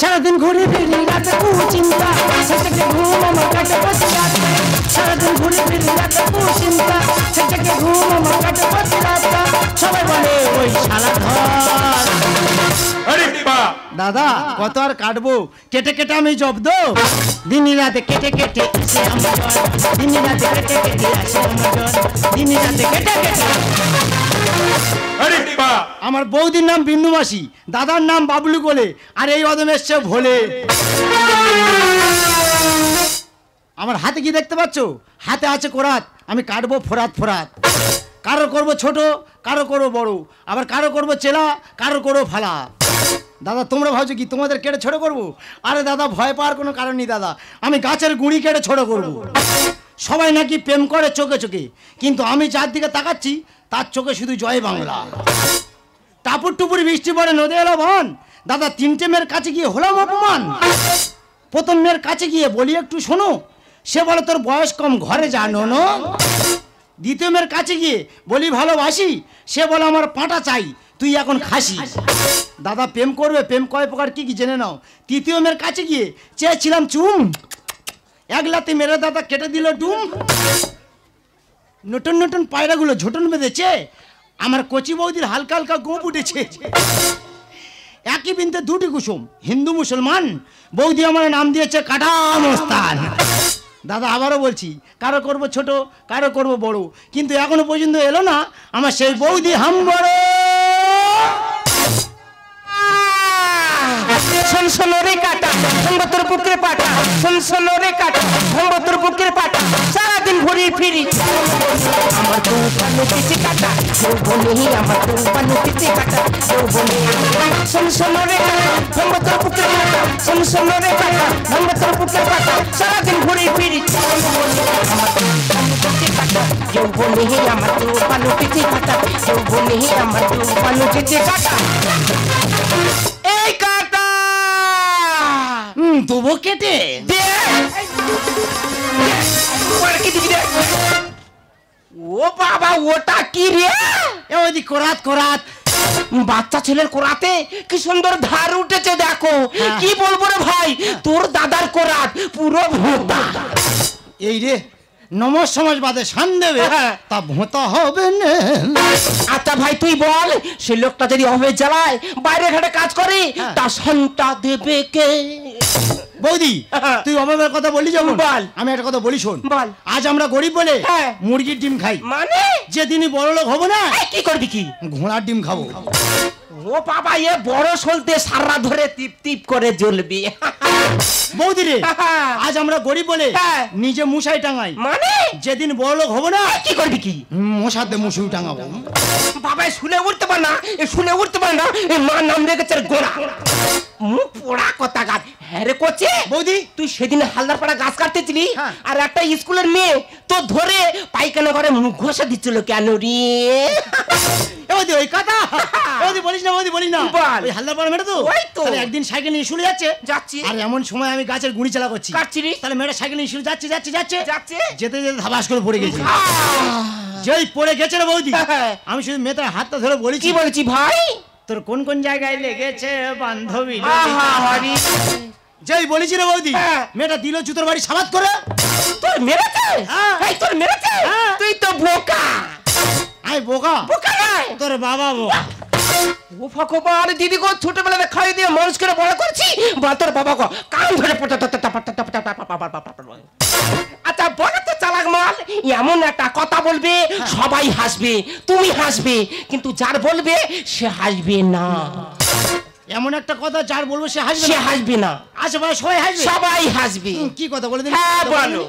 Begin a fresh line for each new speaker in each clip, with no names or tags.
সারাদিন ঘুরে ফিরি রাতে চিন্তা সেটাকে ঘুম আমার কাটে প্রতি রাত সারাদিন ঘুরে ফিরি রাতে চিন্তা সেটাকে ঘুম আমার কাটে প্রতি রাত সবাই বলে ওই শালা ধর। দাদা কত আর কাটবো কেটে কেটে আমি জব্দ দিনই রাতে কেটে কেটে আসে আমার জ্বর দিনই রাতে কেটে কেটে আসে আমার জ্বর দিনই রাতে কেটে কেটে। আমার বৌদির নাম বিন্দু মাসি দাদার নাম বাবলু গোলে আর এই অদম এসছে ভোলে। আমার হাতে কি দেখতে পাচ্ছ হাতে আছে কোরাত আমি কাটবো ফোরাত ফোরাত কারো করবো ছোট কারো করবো বড় আবার কারো করবো চেলা কারো করবো ফালা। দাদা তোমরা ভাবছো কি তোমাদের কেটে ছোট করবো আরে দাদা ভয় পাওয়ার কোনো কারণ নেই দাদা আমি গাছের গুঁড়ি কেটে ছোট করবো। সবাই নাকি প্রেম করে চোখে চোখে কিন্তু আমি যার দিকে তাকাচ্ছি তার চোখে শুধু জয় বাংলা। টাপুর টুপুর বৃষ্টি পড়ে নদী এলো বন দাদা তিনটে মেয়ের কাছে গিয়ে হলাম অপমান। প্রথম মেয়ের কাছে গিয়ে বলি একটু শোনো সে বলে তোর বয়স কম ঘরে জানো না। দ্বিতীয় মেয়ের কাছে গিয়ে বলি ভালোবাসি সে বলে আমার পাঁটা চাই তুই এখন খাসি। দাদা প্রেম করবে প্রেম কয় প্রকার কি কি জেনে নাও। তৃতীয় মেয়ের কাছে গিয়ে চেয়েছিলাম চুম এক লাতে মেরে দাদা কেটে দিল ডুম। নতুন নতুন পায়রাগুলো ঝোটন বেঁধেছে আমার কচি বৌদির হালকা হালকা গোপ উঠেছে। একই বিনতে দুটি কুসুম হিন্দু মুসলমান বৌদি আমার নাম দিয়েছে কাটা মস্তান। দাদা আবারও বলছি কারো করবো ছোট কারো করবো বড় কিন্তু এখনো পর্যন্ত এলো না আমার সেই বৌদি হাম বড়।
শোনো রে কাটা ভাঙবো তোর বুকের পাটা শোনো রে কাটা ভাঙবো তোর বুকের পাটা সারাদিন ঘুরি ফিরি আমার তো পানু পিছে কাটা কেউ বলি আমার তো পানু পিছে কাটা কেউ বলি শোনো রে কাটা ভাঙবো তোর বুকের পাটা শোনো রে কাটা ভাঙবো তোর বুকের পাটা সারাদিন ঘুরি ফিরি আমার তো পানু পিছে কাটা কেউ বলি আমার তো পানু পিছে কাটা কেউ বলি আমার তো পানু পিছে কাটা। এই কাটা
তবু কেটে
ও বাবা ওটা কি রে
ওই কোরাত কোরাত
বাচ্চা ছেলের কোরাতে কি সুন্দর ধার উঠেছে দেখো কি বলবো রে ভাই তোর দাদার কোরাত পুরো ভোঁতা।
এই রে নমস সমাজ বাদে শান দেবে তা ভোঁতা হবে না।
আচ্ছা ভাই তুই বল সে লোকটা যদি অফিস জ্বালায় বাইরে ঘাটে কাজ করে তা শানটা দেবে কে?
বৌদি তুই অভাবের কথা বললি যখন
বল
আমি একটা কথা বলি শোন
বল।
আজ আমরা গরিব বলে মুরগির ডিম খাই
মানে
যেদিনই বড় লোক হবো না
কি করবি কি
ঘোড়ার ডিম খাবো।
ও বাবা এ বড় সলতে সারা ধরে টিপ টিপ করে জ্বলবি।
বৌদি রে আজ আমরা গরিব বলে নিজে মশাই টাঙাই
মানে
যেদিন বড় লোক হবো না
কি করবি কি
মশাতে মশুরি টাঙাবো।
বাবা শুনে উঠতে পার না শুনে উঠতে পার না মা নাম রেখেছে গোড়া মুখ পোড়া কথা গাছ। হ্যাঁ রে কোচে
বৌদি
তুই সেদিন হালদার পাড়া গাছ কাটতেছিলি আর একটা স্কুলের মেয়ে তো ধরে পায়খানা ঘরে মুখ ঘষা দিচ্ছিল কেন রে?
বৌদি ওই কথা বৌদি বলিস না বৌদি বলিস না ওই হালদার পাড়া মেয়েটা তো তাহলে একদিন সাইকেল নিয়ে স্কুলে যাচ্ছে আর এমন সময় আমি গাছের গুঁড়ি চালা করছি
কাটছিলি
তাহলে মেয়েটা সাইকেল নিয়ে স্কুলে যাচ্ছে
যাচ্ছে
যেতে যেতে ধাবাস করে পড়ে গেছে। যেই পড়ে গেছে রে বৌদি আমি শুধু মেয়েটার হাতটা ধরে বলেছি
কি বলেছি ভাই
তোর কোন কোন জায়গায় লেগেছে বান্ধবী যেই বলেছি রে বৌদি মেয়েটা দিল জুতোর বাড়ি সাবাত করে।
তোর মেরেছে তোর মেরেছে তুই তো বোকা।
আই বোকা
বোকা নাই
তোর বাবা বোকা।
ও ভগবান দিদি গো ছোটবেলায় খাইয়ে দিয়ে মানুষ করে বড় করছি বা তোর বাবা গো কান ধরে আচ্ছা বড় তো চালাক মাল এমন একটা কথা বলবে সবাই হাসবে তুমি হাসবে কিন্তু যার বলবে সে হাসবে না।
এমন একটা কথা যার বলবো সে
হাসবে না
আশেপাশে সবাই হাসবে। কি কথা বলে দিন?
হ্যাঁ বলো।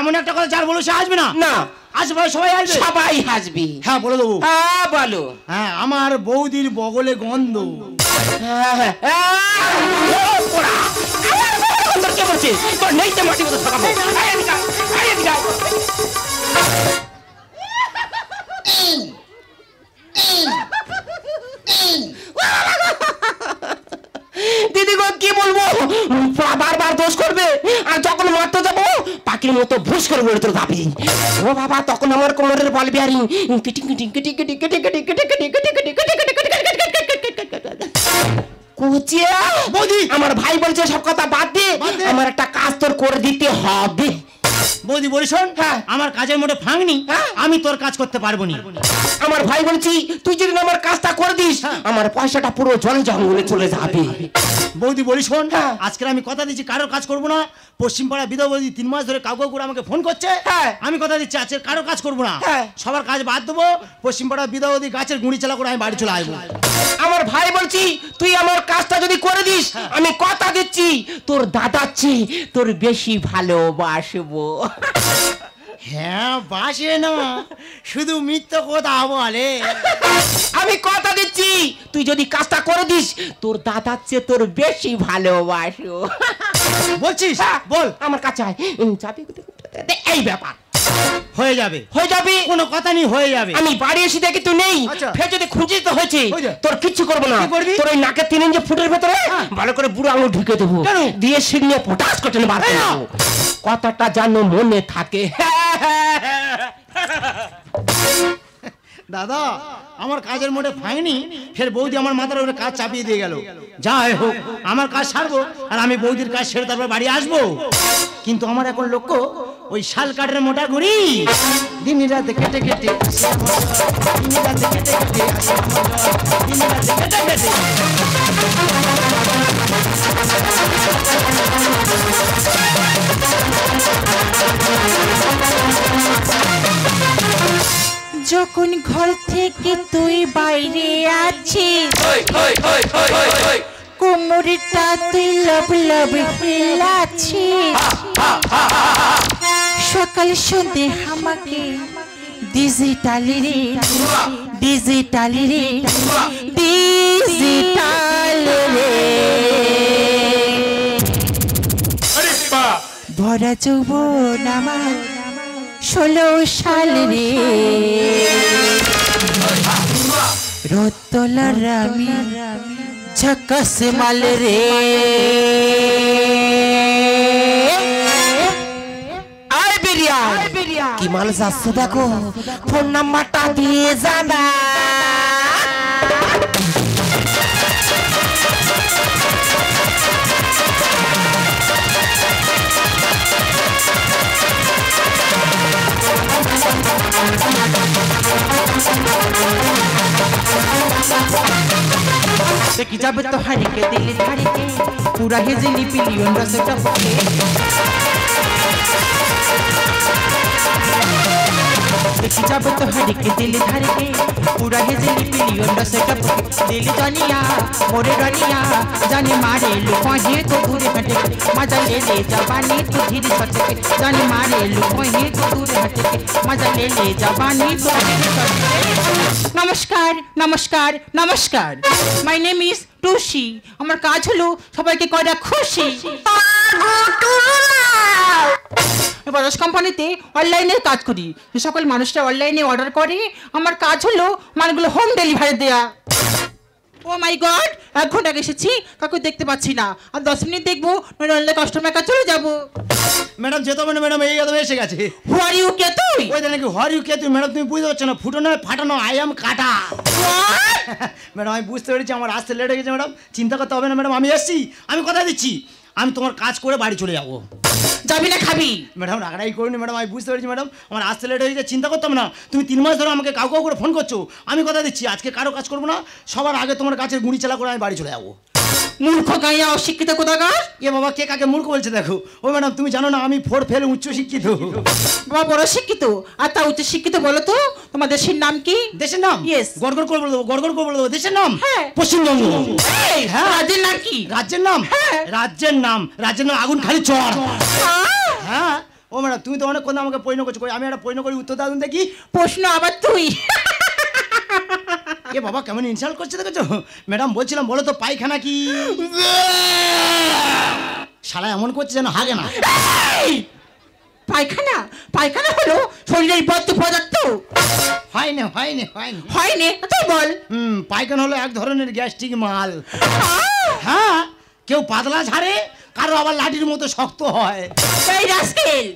এমন একটা কথা যার বলবো সে হাসবে না
না
আশেপাশে
সবাই হাসবে।
হ্যাঁ বলে দেবো।
হ্যাঁ বলো।
হ্যাঁ আমার বৌদির বগলে গন্ধ।
কে বলছে তোর নেই তো মাটি মতো থাকাবো। দিদি গো কি বলবো বারবার দোষ করবে আর যখন মারতে যাবো পাখির মতো ভুস করে বলে তোর ভাবি ও বাবা তখন আমার কোমরের বল বিয়ারিং কোচিয়া
বৌদি
আমার ভাই বলছে সব কথা বাদ দে, আমার একটা কাজ তোর করে দিতে হবে।
বৌদি বলি শোন,
হ্যাঁ।
আমার কাজের মোটে ফাঁক নেই,
হ্যাঁ।
আমি তোর কাজ করতে পারবো না।
আমার ভাই বলছি তুই যদি আমার কাজটা করে দিস, আমার পয়সাটা পুরো জলে জঙ্গলে চলে যাবে।
বৌদি বলি শোন,
হ্যাঁ।
আজকে আমি কথা দিচ্ছি কারোর কাজ করবো না। পশ্চিম পাড়া বিধবা বৌদি 3 মাস ধরে কাউ করে আমাকে ফোন করছে,
হ্যাঁ।
আমি কথা দিচ্ছি আজকে কারোর কাজ করবো না,
হ্যাঁ।
সবার কাজ বাদ দেবো। পশ্চিম পাড়া বিধবা বৌদি গাছের গুঁড়ি চালা করে আমি বাড়ি চলে আসবো।
আমার ভাই বলছি তুই আমার কাজটা যদি করে দিস, আমি কথা দিচ্ছি তোর দাদার চেয়ে তোর বেশি ভালোবাসবো।
হ্যাঁ বাসে না, শুধু মিথ্যে কথা বলে।
আমি কথা দিচ্ছি তুই যদি কাজটা করে দিস, তোর দাদার চেয়ে তোর বেশি ভালোবাসো।
বলছিস বল।
আমার কাছে আয়, যাবি এই ব্যাপার
হয়ে যাবে,
হয়ে যাবে,
কোনো কথা নেই, হয়ে যাবে।
আমি বাড়ি এসে দেখি তুই নেই,
আচ্ছা।
ফের যদি খুঁজে তো হয়েছে
হয়ে যায়।
তোর কিচ্ছু করবো না।
কি করবি?
তোর ওই নাকের 3 ইঞ্চি ফুটের ভেতরে
হ্যাঁ।
ভালো করে বুড়ো আঙুল ঢুকে দেবো,
কেন?
দিয়ে সিগনে পটাশ করে বার করে
এই না।
দেবো। কথাটা যেন মনে থাকে।
দাদা আমার কাজের মোটে ফাইনি, ফের বৌদি আমার মাথার উপরে কাজ চাপিয়ে দিয়ে গেল। যাই হোক আমার কাজ সারবো, আর আমি বৌদির কাজ সেরে তারপর বাড়ি আসবো। কিন্তু আমার এখন লক্ষ্য ওই শাল কাঠের মোটা গুড়ি, দিন রাতে কেটে কেটে আসে আমার জ্বর, দিন রাতে কেটে কেটে আসে আমার জ্বর, দিন রাতে কেটে কেটে।
যখন ঘর থেকে তুই বাইরে আছিস, কোমরটা তুই লব লব হিলাচ্ছিস, সকাল সন্ধে আমাকে ডিজিটালি রে ডিজিটালি রে ডিজিটাল রে ভরা যৌবন আমার 16 সাল রে, রোদ তোলার আমি ঝকাস মাল রে।
আয় বেরিয়া কি মাল যাচ্ছে দেখো, ফোন নাম্বারটা দিয়ে জানা।
देखी जब तो हरी के दिल धारी के पूरा हिजली पिलियन रस टपके, देखी जब तो हरी के दिल धारी के पूरा हिजली पिलियन रस टपके, दिल जानिया मोरे रानिया जाने मारे लुकोहे तो दूर हटे, मजा ले ले जवानी तो धीरे सटके, जाने मारे लुकोहे तो दूर हटे, मजा ले ले जवानी तो धीरे सटके। नमस्कार नमस्कार नमस्कार, माय नेम इज টুসি। আমার কাজ হলো সবাইকে করা খুশি। বাজাজ কোম্পানিতে অনলাইনে কাজ করি, যে সকল মানুষরা অনলাইনে অর্ডার করে আমার কাজ হলো মালগুলো হোম ডেলিভারি দেয়া। ও মাই গড, 1 ঘন্টা আগে এসেছি, কাউকে দেখতে পাচ্ছি না, আর 10 মিনিট দেখবো, নইলে অনলাইন কাস্টমার কাছে চলে যাবো।
ম্যাডাম যেতে হবে না ম্যাডাম, এই একদম এসে গেছে।
হু আর ইউ, কে তুই?
ওই নাকি হর ইউ কে তুই ম্যাডাম, তুমি বুঝতে পারছো না, ফুটো নয় ফাটানো, আই এম কাটা। ম্যাডাম আমি বুঝতে পেরেছি, আমার আসতে লেট হয়ে গেছে ম্যাডাম, চিন্তা করতে হবে না ম্যাডাম, আমি এসছি, আমি কথা দিচ্ছি আমি তোমার কাজ করে বাড়ি চলে যাবো।
যাবি না খাবি?
ম্যাডাম রাগারাগি করিনি ম্যাডাম, আমি বুঝতে পেরেছি ম্যাডাম, আমার আসতে লেট হয়ে গেছে, চিন্তা করতাম না। তুমি 3 মাস ধরে আমাকে কাউ করে ফোন করছো, আমি কথা দিচ্ছি আজকে কারো কাজ করবো না, সবার আগে তোমার কাছের গুঁড়ি চালা করে আমি বাড়ি চলে যাবো।
মূর্খ গাইয়া অশিক্ষিত কোথাকার।
এ বাবা কে কাকে মূর্খ বলছে দেখো। ও ম্যাডাম তুমি জানো না আমি 4 ফেল উচ্চ শিক্ষিত।
বাবা বড় শিক্ষিত, আর তা উচ্চ শিক্ষিত বলো তো তোমার দেশের নাম কি?
দেশের নাম?
Yes.
গড়গড় করে বলে দেবো, গড়গড় করে বলে দেবো। দেশের নাম?
হ্যাঁ।
পশ্চিমবঙ্গ।
এই,
হ্যাঁ।
রাজ্যের নাম কি?
রাজ্যের নাম?
হ্যাঁ।
রাজ্যের নাম আগুন খালি চর।
আহ!
হ্যাঁ। ও ম্যাডাম তুমি তো অনেক কথা আমাকে পয়ন করছো, কই আমি একটা পয়ন করি উত্তর দাও দেখি।
প্রশ্ন আবার তুই?
এ বাবা কেমন ইনসাল্ট করছে দেখেছো। ম্যাডাম বলছিলাম বলো তো পায়খানা কি? শালা এমন করছে যেন হাগে না।
পায়খানা? পায়খানা হলো শরীরের বদ্ধ পদার্থ।
হয়নি হয়নি হয়নি
হয়নি তুই বল।
পায়খানা হলো এক ধরনের গ্যাস্ট্রিক মাল। হ্যাঁ, কেউ পাতলা ঝাড়ে, কারো আবার লাঠির মতো শক্ত হয়।
এই রাস্কেল,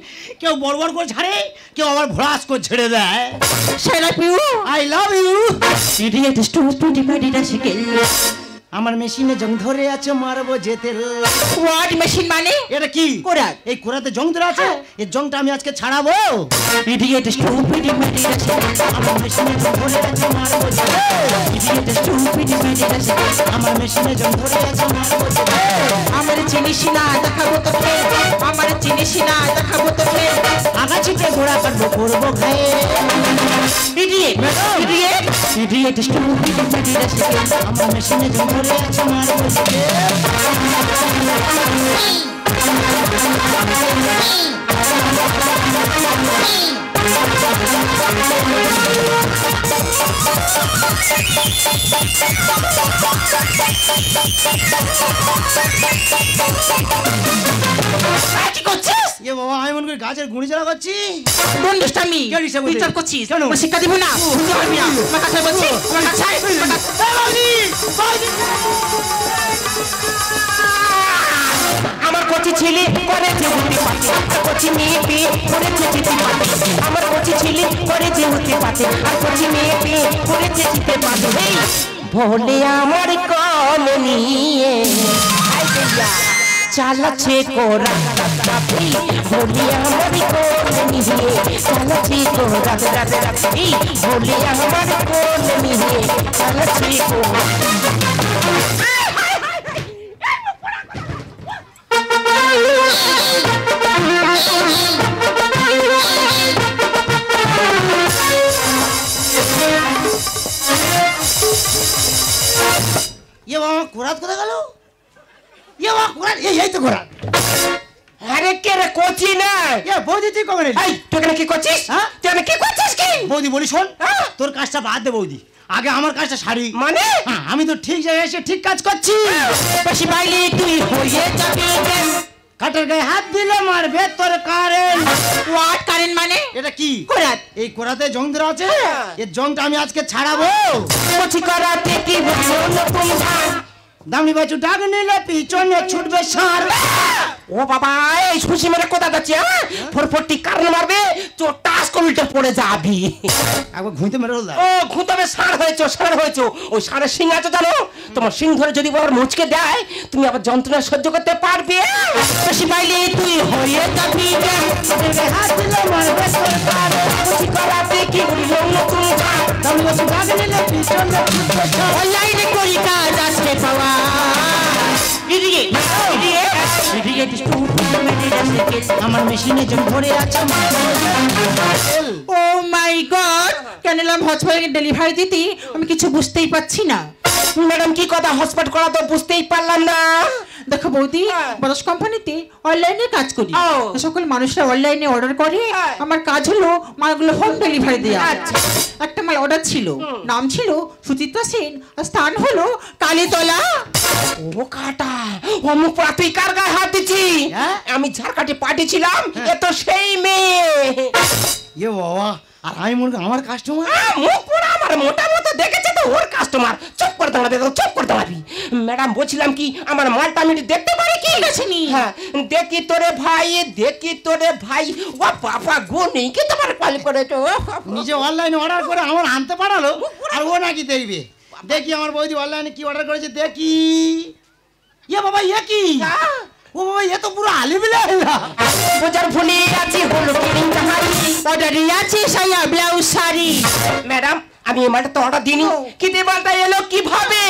কেউ বড় বড় করে ঝাড়ে, কেউ আবার ভ্রাস করে ছেড়ে দেয়।
শালা Piu,
I love you.
Idiot stupid rascal.
আমার মেশিনে জং ধরে আছে মারবো যেতে।
হোয়াট মেশিন মানে?
এটা কি
কোরাত।
এই কোরাতে জং ধরে আছে, এই জংটা আমি আজকে ছাড়াবো।
Idiot stupid meditation.
আমার মেশিনে জং ধরে আছে মারবো যেতে।
Idiot stupid meditation.
আমার মেশিনে জং ধরে আছে মারবো যেতে।
আমার চিনিস না দেখাবো তোকে, আমার চিনিস না দেখাবো তোকে।
আগাছিতে ঘোড়া কাটবো করবো ঘায়ে।
Idiot idiot idiot stupid meditation.
আমার মেশিনে জং ধরে আছে মারবো যেতে।
কি করছিস?
এ বাবা, আমি মনে করি গাছের গুঁড়ি জ্বালা করছি।
Don't disturb me.
K disturb করছে?
ডিস্টার্ব করছিস
কেন?
আমার শিক্ষা দিব না, বুঝতে পারবি না। আমার কাছে বলছি, আমার কাছে আয়, আমার কাছে। আমার কচি ছেলে করেছে হতে পারে, কচি মেয়ে পেয়ে করেছে যেতে পারে। আমার কচি ছেলে করেছে হতে পারে, আর কচি মেয়ে পেয়ে করেছে যেতে পারে। ভোলে আমার কম নিয়ে চালাচ্ছে কোরা রাত্রি, ভোলে আমার কোন নিয়ে চালাচ্ছে কোরা রাত্রি, ভোলে আমার কোন নিয়ে চালাচ্ছে কোরা।
এ বাবা, কোরাত কোথায় গেল? এ বাবা, কোরাত এই তো কোরাত।
আরে কে রে কচি না?
এ বৌদি, তুই কবে এলি?
এই তুই এখানে কি করছিস?
হ্যাঁ?
তুই এখানে কি করছিস কি?
বৌদি বলি শোন,
হ্যাঁ?
তোর কাজটা বাদ দে বৌদি, আগে আমার কাজটা সারি।
মানে
হ্যাঁ, আমি তো ঠিক জায়গায় এসে ঠিক কাজ করছি।
বেশি বাইলি তুই হয়ে যাবি কেন?
কাটার গায়ে হাত দিলে মারবে তোর কারেন্ট।
হোয়াট কারেন্ট মানে?
এটা কি?
কোরাত।
এই কোরাতে জং ধরে আছে, এর জংটা আমি আজকে ছাড়াবো।
কচি করাতে কি বলছো নতুন ধান?
দামনি বাছু ডাক নিলে পিছনে ছুটবে সার।
ও বাবা, এই সুশি মেরে কোথা যাচ্ছে? ফোরফোরটি কারেন্ট মারবে তো টাস কমিটে পড়ে যাবি।
একবার ঘুঁতে মেরে দাও।
ও ঘুতাবে সার হয়েছো, সার হয়েছো। ওই সারের সিং আছে জানো? তোমার সিং ধরে যদি বাবার মুচকে দেয়, তুমি আবার যন্ত্রণা সহ্য করতে পারবে? বেশি বাইলে তুই হয়ে যাবি কেন?
হাত দিলে মারবে তোর কারেন্ট।
কচি করাতে কি বলছো নতুন ধান?
দামনি বাছু ডাক নিলে পিছনে ছুটবে সার।
অনলাইনে করি কাজ আজকে পাওয়া। Idiot idiot idiot stupid meditation.
আমার মেশিনে জং ধরে আছে মারবো যেতে।
ও মাই গড, কেন এলাম হসপিটালে ডেলিভারি দিতে, আমি কিছু বুঝতেই পারছি না।
ম্যাডাম কি কথা হসপিটাল করা তো বুঝতেই পারলাম না।
দেখো বৌদি, বরস কোম্পানিতে অনলাইনে কাজ করি।
ও।
সকল মানুষরা অনলাইনে অর্ডার করে, আমার কাজ হলো মালগুলো হোম ডেলিভারি দেওয়া।
আচ্ছা।
একটা মাল অর্ডার ছিল, নাম ছিল সুচিত্রা সেন, আর স্থান হলো কালীতলা।
ও কাটা অমুক পড়া তুই কার গায়ে হাত দিচ্ছি?
হ্যাঁ?
আমি ঝাড়কাটি পাঠিয়েছিলাম, এ তো সেই মেয়ে।
এ বাবা, আর আমি মনে করি আমার কাস্টমার।
মুখ পোড়া আমার মোটা মতো দেখেছে তো ওর কাস্টমার। চুপ করে দাঁড়াবে, চুপ করে দাঁড়াবি। ম্যাডাম বলছিলাম কি, আমার মালটা আমি দেখতে পারি কি? হ্যাঁ, দেখি তোরে ভাই, দেখি তোরে ভাই। ও বাবা গো, নেই কি তোমার পালি করেছো?
নিজে অনলাইনে অর্ডার করে আমার আনতে পারালো, আর ও নাকি দেখবে। দেখি আমার বৌদি অনলাইনে কি অর্ডার করেছে দেখি। এ বাবা, এ কি? ও বাবা, এ তো পুরো আলিবিলা।
বোঝার ভুলে আছি হলো কিরিং কাহারি,
অর্ডারে আছে সায়া ব্লাউজ শাড়ি।
ম্যাডাম আমি এই মালটা তো অর্ডার দিইনি, কিন্তু এই মালটা এলো কিভাবে?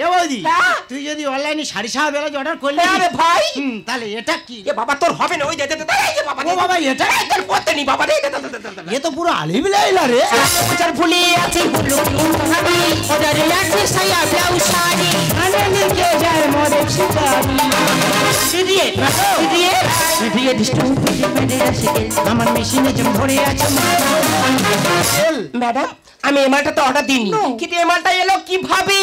এ বৌদি,
হ্যাঁ?
তুই যদি অনলাইনে শাড়ি সাহা বেলা অর্ডার করলি,
আরে ভাই,
তাহলে এটা কি?
এ বাবা তোর হবে না, ওই দে দে দে, এই যে বাবা,
ও বাবা, এটা
তোর পড়তে নি বাবা, দে দে দে দে দে।
এ তো পুরো আলিবিলা রে।
বোঝার ভুলে আছি হলো কিরিং কাহারি,
অর্ডারে আছে সায়া ব্লাউজ শাড়ি।
আনে লিখে যায় মদের শিকারি।
Idiot idiot idiot stupid meditation.
আমার মেশিনে জং ধরে আছে
ম্যাডাম আমি এই মালটা তো অর্ডার দিইনি, কিন্তু এই মালটা এলো কিভাবে?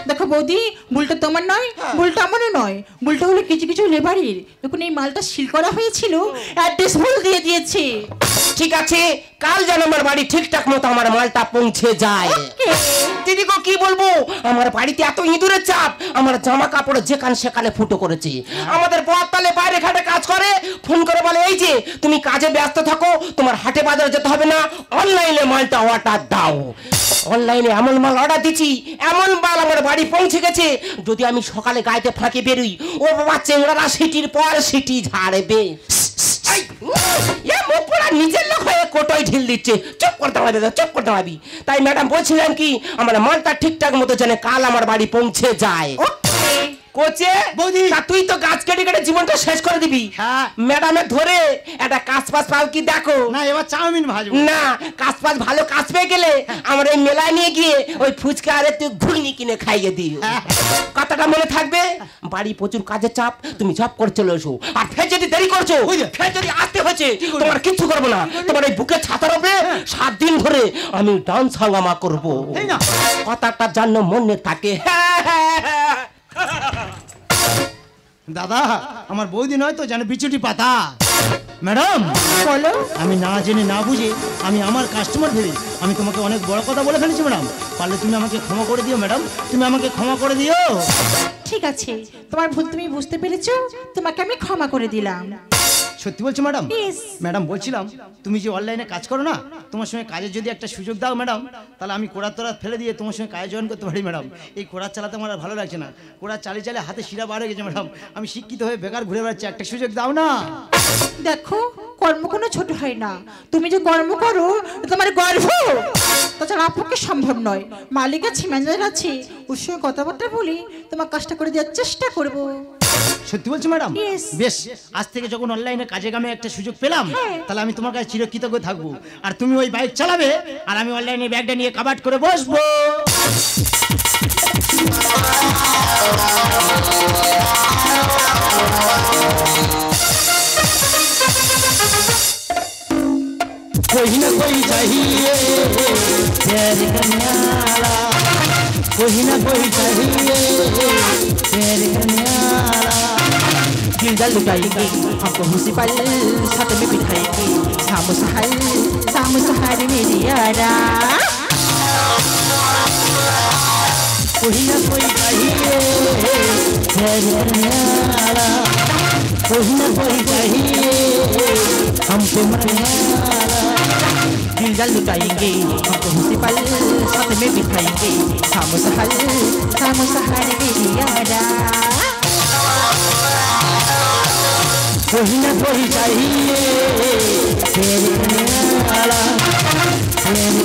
দেখো বৌদি, ভুলটা তোমার নয়, ভুলটা আমারও নয়, ভুলটা হলো কিছু কিছু লেবারের। দেখুন এই মালটা সিল করা হয়েছিল, অ্যাড্রেস ভুল দিয়ে দিয়েছে।
ঠিক আছে, কাল যেন আমার বাড়ি ঠিকঠাক মতো আমার মালটা পৌঁছে যায়।
Okay.
দিদি দিদি গো কি বলবো, আমার বাড়িতে এত ইঁদুরের চাপ, আমার জামা কাপড় যেখানে সেখানে ফুটো করেছে। আমাদের বড়তালে বাইরে ঘাটে কাজ করে, ফোন করে বলে এই যে তুমি কাজে ব্যস্ত থাকো, তোমার হাটে বাজারে যেতে হবে না, অনলাইনে মালটা অর্ডার দাও। অনলাইনে এমন মাল অর্ডার দিচ্ছি, এমন মাল আমার বাড়ি পৌঁছে গেছে, যদি আমি সকালে গাইতে ফাঁকে বেরোই, ও বাবা চেংড়ারা সিটির পর সিটি ঝাড়বে। নিজের লোক হয়ে কোটোয় ঢিল দিচ্ছে, চুপ করতে পারবি, চুপ করতে পারবি। তাই ম্যাডাম বলছিলাম কি, আমার মালটা ঠিকঠাক মতো যেন কাল আমার বাড়ি পৌঁছে যায়। কোচে
বৌদি,
তুই তো গাছ কেটে কেটে জীবনটা শেষ করে দিবি।
হ্যাঁ
ম্যাডামে ধরে একটা কাজ পাস পাও কি দেখো।
না এবার চাউমিন ভাজবো।
না কাজ পাস ভালো কাজ পেয়ে গেলে আমার এই মেলায় নিয়ে গিয়ে ওই ফুচকা আর তুই ঘুগনি কিনে খাইয়ে দিও। কথাটা মনে থাকবে। বাড়ি প্রচুর কাজের চাপ, তুমি জব করে চলে এসো। আর ফের যদি দেরি করছো, ফের যদি আসতে হয়েছে, তোমার কিচ্ছু করবো না। তোমার এই বুকে ছাতার উপরে 7 দিন ধরে আমি ডান্স হাঙ্গামা করবো। কথাটা জানো মনে থাকে।
দাদা আমার বৌদি নয় তো যেন বিচুটি পাতা। ম্যাডাম
বলো।
আমি না জেনে না বুঝে আমি আমার কাস্টমার ভেবে আমি তোমাকে অনেক বড় কথা বলে ফেলেছি ম্যাডাম। পারলে তুমি আমাকে ক্ষমা করে দিও ম্যাডাম, তুমি আমাকে ক্ষমা করে দিও।
ঠিক আছে, তোমার ভুল তুমি বুঝতে পেরেছো, তোমাকে আমি ক্ষমা করে দিলাম।
সত্যি বলছো ম্যাডাম?
Yes.
ম্যাডাম বলছিলাম তুমি যে অনলাইনে কাজ করো না, তোমার সঙ্গে কাজের যদি একটা সুযোগ দাও ম্যাডাম, তাহলে আমি কোড়ার তোরা ফেলে দিয়ে তোমার সঙ্গে কাজ জয়েন করতে পারি ম্যাডাম। এই কোড়ার চালাতে আমার আর ভালো লাগছে না, কোড়ার চালিয়ে চালিয়ে হাতে শিরা বার হয়ে গেছে ম্যাডাম। আমি শিক্ষিত হয়ে বেকার ঘুরে বেড়াচ্ছি, একটা সুযোগ দাও না।
দেখো কর্ম কোনো ছোট হয় না, তুমি যে কর্ম করো তোমার গর্ব, তাছাড়া আপনাকে সম্ভব নয়। মালিক আছে, ম্যানেজার আছে, ওর সঙ্গে কথাবার্তা বলি তোমার কাজটা করে দেওয়ার চেষ্টা করবো।
সত্যি বলছো ম্যাডাম?
Yes.
বেশ, আজ থেকে যখন অনলাইনে কাজে কামে একটা সুযোগ পেলাম, তাহলে আমি তোমার কাছে চিরকৃতজ্ঞ থাকবো। আর তুমি ওই বাইক চালাবে আর আমি অনলাইনে ব্যাগটা নিয়ে কাবাট করে বসবো। कोई ना कोई चाहिए प्यार करने वाला, कोई ना कोई चाहिए प्यार करने वाला।
दिल जल लुटाएंगे हमको मुसीबत, साथ में बिठाएंगे शाम सहार मेरी यारा।
कोई ना कोई चाहिए प्यार करने वाला, कोई ना कोई चाहिए हमको मरने वाला।
दिल जल लुटाएंगे हमको मुसीबत, साथ में बिठाएंगे शाम सहार मेरी यारा।
कोई ना कोई चाहिए प्यार करने वाला, प्यार